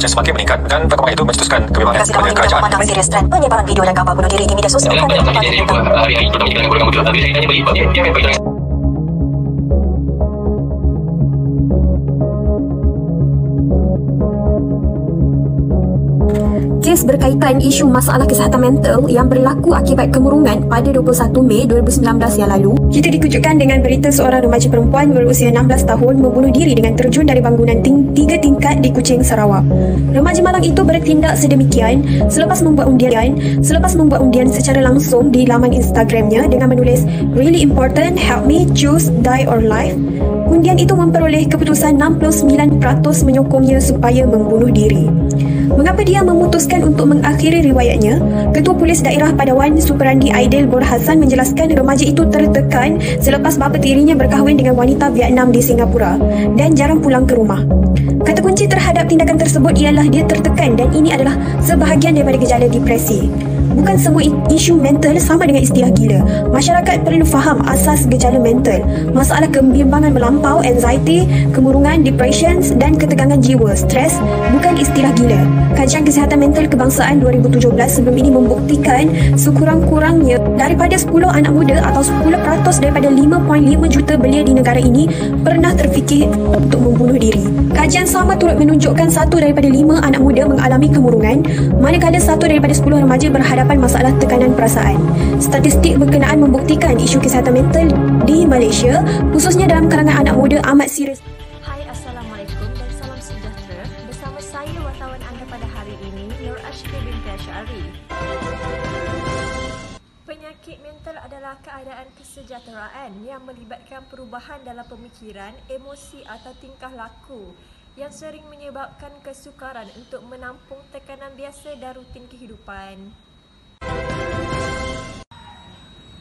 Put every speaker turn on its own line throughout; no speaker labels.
kasusnya semakin meningkat dan perkembangan itu mencetuskan kebimbangan kepada kerajaan.
Serius trend penyebaran video dan gambar bunuh diri di media sosial. Kes berkaitan isu masalah kesihatan mental yang berlaku akibat kemurungan pada 21 Mei 2019 yang lalu, kita dikejutkan dengan berita seorang remaja perempuan berusia 16 tahun membunuh diri dengan terjun dari bangunan 3 tingkat di Kuching, Sarawak. Remaja malang itu bertindak sedemikian selepas membuat undian secara langsung di laman Instagramnya dengan menulis "Really important, help me choose die or life". Undian itu memperoleh keputusan 69% menyokongnya supaya membunuh diri. Mengapa dia memutuskan untuk mengakhiri riwayatnya? Ketua Polis Daerah Padawan Suparandi Aidil Bor Hassan menjelaskan remaja itu tertekan selepas bapa tirinya berkahwin dengan wanita Vietnam di Singapura dan jarang pulang ke rumah. Kata kunci terhadap tindakan tersebut ialah dia tertekan dan ini adalah sebahagian daripada gejala depresi. Bukan semua isu mental sama dengan istilah gila. Masyarakat perlu faham asas gejala mental. Masalah kebimbangan melampau, anxiety, kemurungan, depression dan ketegangan jiwa, stres bukan istilah gila. Kajian Kesihatan Mental Kebangsaan 2017 sebelum ini membuktikan sekurang-kurangnya daripada 10 anak muda atau 10% daripada 5.5 juta belia di negara ini pernah terfikir untuk membunuh diri. Kajian sama turut menunjukkan 1 daripada 5 anak muda mengalami kemurungan, manakala 1 daripada 10 remaja berhadapan masalah tekanan perasaan. Statistik berkenaan membuktikan isu kesihatan mental di Malaysia, khususnya dalam kalangan anak muda, amat serius.
Hai, Assalamualaikum dan salam sejahtera. Bersama saya wartawan anda pada hari ini, Nur Ashki binti Asy'ari. Penyakit mental adalah keadaan kesejahteraan yang melibatkan perubahan dalam pemikiran, emosi atau tingkah laku yang sering menyebabkan kesukaran untuk menampung tekanan biasa dan rutin kehidupan.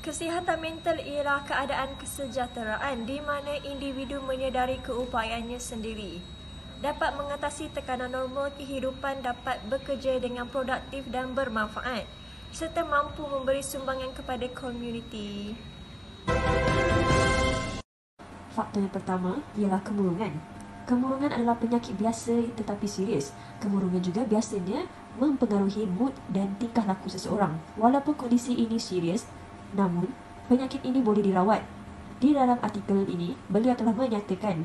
Kesihatan mental ialah keadaan kesejahteraan di mana individu menyedari keupayaannya sendiri, dapat mengatasi tekanan normal kehidupan, dapat bekerja dengan produktif dan bermanfaat, serta mampu memberi sumbangan kepada komuniti.
Faktor yang pertama ialah kemurungan. Kemurungan adalah penyakit biasa tetapi serius. Kemurungan juga biasanya mempengaruhi mood dan tingkah laku seseorang. Walaupun kondisi ini serius, namun penyakit ini boleh dirawat. Di dalam artikel ini, beliau telah menyatakan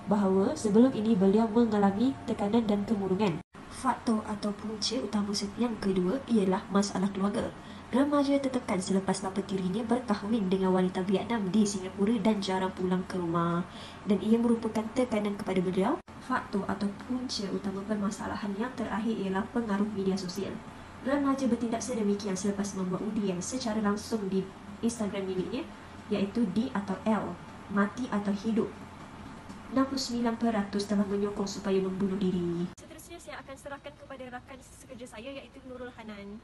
bahawa sebelum ini beliau mengalami tekanan dan kemurungan. Faktor atau punca utama yang kedua ialah masalah keluarga. Remaja tertekan selepas bapa tirinya berkahwin dengan wanita Vietnam di Singapura dan jarang pulang ke rumah, dan ia merupakan tekanan kepada beliau. Faktor atau punca utama permasalahan yang terakhir ialah pengaruh media sosial. Remaja bertindak sedemikian selepas membuat undian secara langsung di Instagram miliknya, iaitu D atau L, mati atau hidup. 69% telah menyokong supaya membunuh diri.
Seterusnya saya akan serahkan kepada rakan sekerja saya iaitu Nurul Hanan.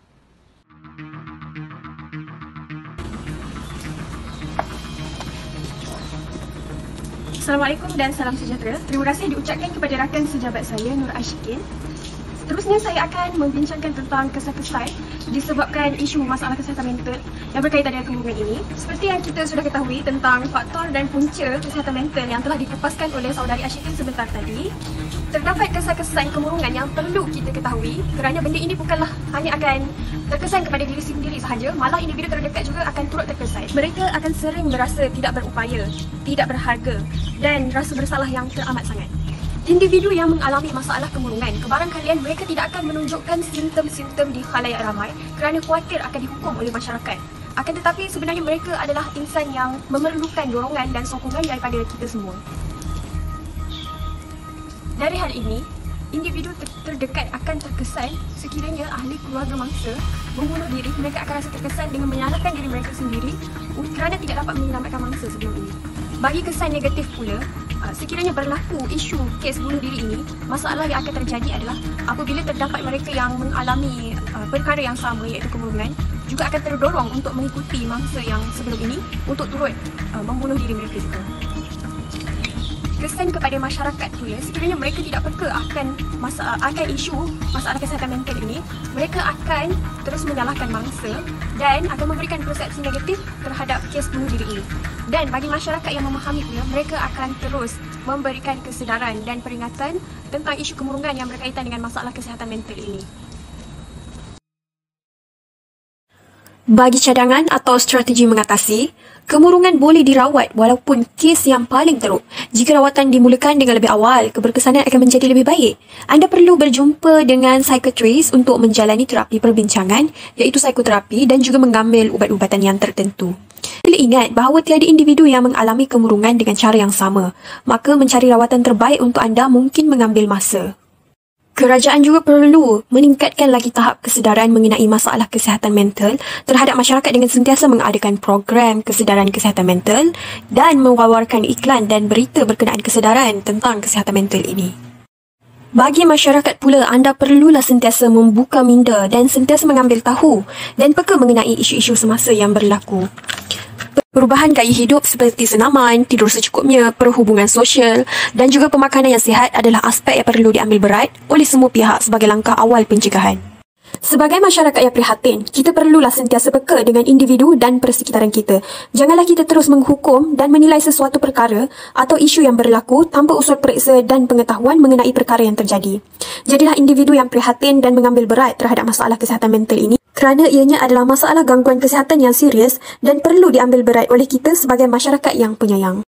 Assalamualaikum dan salam sejahtera. Terima kasih diucapkan kepada rakan sejabat saya, Nur Ashkin. Seterusnya saya akan membincangkan tentang kesan-kesan disebabkan isu masalah kesihatan mental yang berkaitan dengan kemurungan ini. Seperti yang kita sudah ketahui tentang faktor dan punca kesihatan mental yang telah dikupaskan oleh saudari Ashkin sebentar tadi, terdapat kesan-kesan kemurungan yang perlu kita ketahui kerana benda ini bukanlah hanya akan terkesan kepada diri sendiri sahaja, malah individu terdekat juga akan turut terkesan. Mereka akan sering merasa tidak berupaya, tidak berharga dan rasa bersalah yang teramat sangat. Individu yang mengalami masalah kemurungan, kebarangkalian mereka tidak akan menunjukkan simptom-simptom di khalayak ramai kerana khawatir akan dihukum oleh masyarakat. Akan tetapi sebenarnya mereka adalah insan yang memerlukan dorongan dan sokongan daripada kita semua. Dari hal ini, individu terdekat akan terkesan sekiranya ahli keluarga mangsa membunuh diri, mereka akan rasa terkesan dengan menyalahkan diri mereka sendiri kerana tidak dapat menyelamatkan mangsa sebelum ini. Bagi kesan negatif pula, sekiranya berlaku isu kes bunuh diri ini, masalah yang akan terjadi adalah apabila terdapat mereka yang mengalami perkara yang sama iaitu kemurungan, juga akan terdorong untuk mengikuti mangsa yang sebelum ini untuk turut membunuh diri mereka juga. kesan kepada masyarakat pula, sekiranya mereka tidak peka akan isu masalah kesihatan mental ini, mereka akan terus menyalahkan mangsa dan akan memberikan persepsi negatif terhadap kes bunuh diri ini. Dan bagi masyarakat yang memahami pula, mereka akan terus memberikan kesedaran dan peringatan tentang isu kemurungan yang berkaitan dengan masalah kesihatan mental ini.
Bagi cadangan atau strategi mengatasi, kemurungan boleh dirawat walaupun kes yang paling teruk. Jika rawatan dimulakan dengan lebih awal, keberkesanan akan menjadi lebih baik. Anda perlu berjumpa dengan psikiatris untuk menjalani terapi perbincangan, iaitu psikoterapi, dan juga mengambil ubat-ubatan yang tertentu. Perlu ingat bahawa tiada individu yang mengalami kemurungan dengan cara yang sama, maka mencari rawatan terbaik untuk anda mungkin mengambil masa. Kerajaan juga perlu meningkatkan lagi tahap kesedaran mengenai masalah kesihatan mental terhadap masyarakat dengan sentiasa mengadakan program kesedaran kesihatan mental dan mewawarkan iklan dan berita berkenaan kesedaran tentang kesihatan mental ini. Bagi masyarakat pula, anda perlulah sentiasa membuka minda dan sentiasa mengambil tahu dan peka mengenai isu-isu semasa yang berlaku. Perubahan gaya hidup seperti senaman, tidur secukupnya, perhubungan sosial dan juga pemakanan yang sihat adalah aspek yang perlu diambil berat oleh semua pihak sebagai langkah awal pencegahan. Sebagai masyarakat yang prihatin, kita perlulah sentiasa peka dengan individu dan persekitaran kita. Janganlah kita terus menghukum dan menilai sesuatu perkara atau isu yang berlaku tanpa usul periksa dan pengetahuan mengenai perkara yang terjadi. Jadilah individu yang prihatin dan mengambil berat terhadap masalah kesihatan mental ini kerana ianya adalah masalah gangguan kesihatan yang serius dan perlu diambil berat oleh kita sebagai masyarakat yang penyayang.